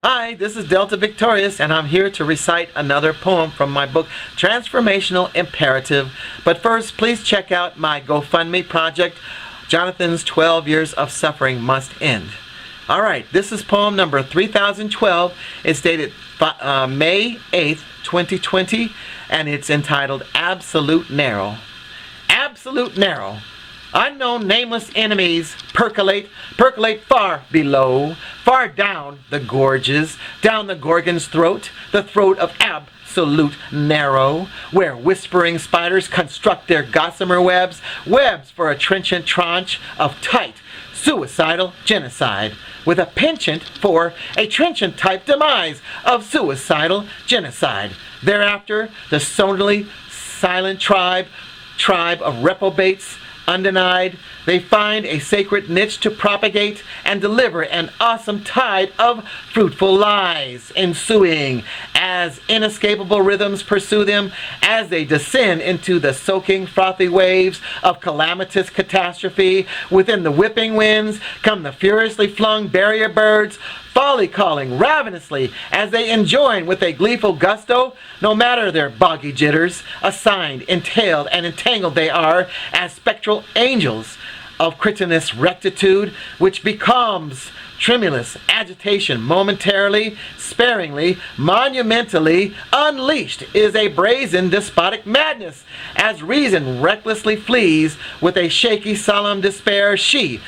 Hi, this is Delta Victorious, and I'm here to recite another poem from my book, Transformational Imperative. But first, please check out my GoFundMe project, Jonathan's 12 Years of Suffering Must End. All right, this is poem number 3012. It's dated May 8th, 2020, and it's entitled Absolute Narrow. Absolute narrow. Unknown nameless enemies percolate far below, far down the gorges, down the Gorgon's throat, the throat of absolute narrow, where whispering spiders construct their gossamer webs, webs for a trenchant tranche of tight, suicidal genocide, with a penchant for a trenchant type demise of suicidal genocide. Thereafter, the sonally silent tribe of reprobates, undenied, they find a sacred niche to propagate and deliver an awesome tide of fruitful lies ensuing as inescapable rhythms pursue them as they descend into the soaking frothy waves of calamitous catastrophe. Within the whipping winds come the furiously flung barrier birds, folly calling ravenously as they enjoin with a gleeful gusto, no matter their boggy jitters, assigned, entailed, and entangled they are as spectral angels of cretinous rectitude, which becomes tremulous agitation momentarily, sparingly, monumentally unleashed is a brazen despotic madness, as reason recklessly flees with a shaky solemn despair. She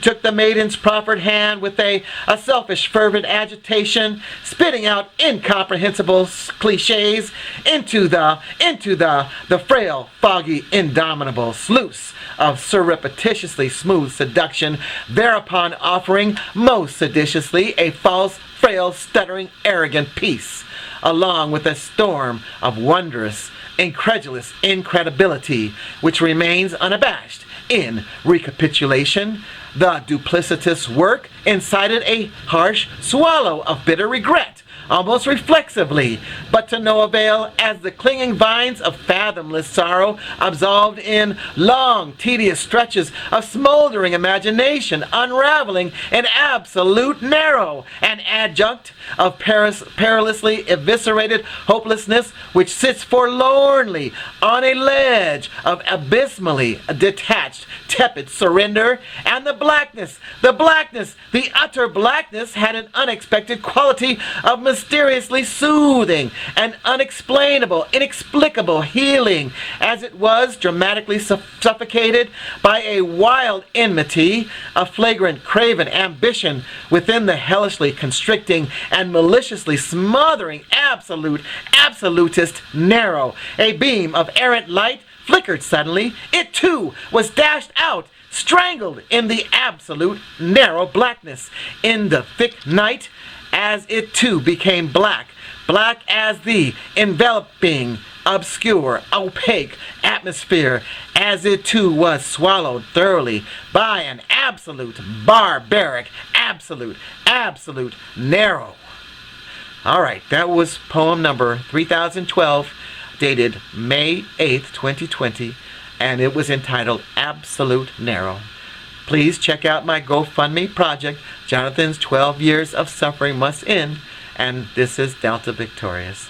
took the maiden's proffered hand with a selfish fervent agitation, spitting out incomprehensible cliches into the frail, foggy, indomitable sluice of surreptitiously smooth seduction, thereupon offering most seditiously a false, frail, stuttering, arrogant peace, along with a storm of wondrous, incredulous incredibility, which remains unabashed. In recapitulation, the duplicitous work incited a harsh swallow of bitter regret, almost reflexively, but to no avail, as the clinging vines of fathomless sorrow, absolved in long, tedious stretches of smoldering imagination, unraveling in absolute narrow, an adjunct of perilously eviscerated hopelessness, which sits forlornly on a ledge of abysmally detached, tepid surrender, and the blackness, the utter blackness had an unexpected quality of mysteriously soothing and unexplainable, inexplicable healing, as it was dramatically suffocated by a wild enmity, a flagrant craven ambition within the hellishly constricting and maliciously smothering absolutist narrow. A beam of errant light flickered suddenly. It too was dashed out, strangled in the absolute narrow blackness, in the thick night, as it too became black as the enveloping, obscure, opaque atmosphere, as it too was swallowed thoroughly by an absolute, barbaric, absolute narrow. All right, that was poem number 3012, dated May 8th, 2020, and it was entitled Absolute Narrow. Please check out my GoFundMe project, Jonathan's 12 Years of Suffering Must End, and this is Delta Victorious.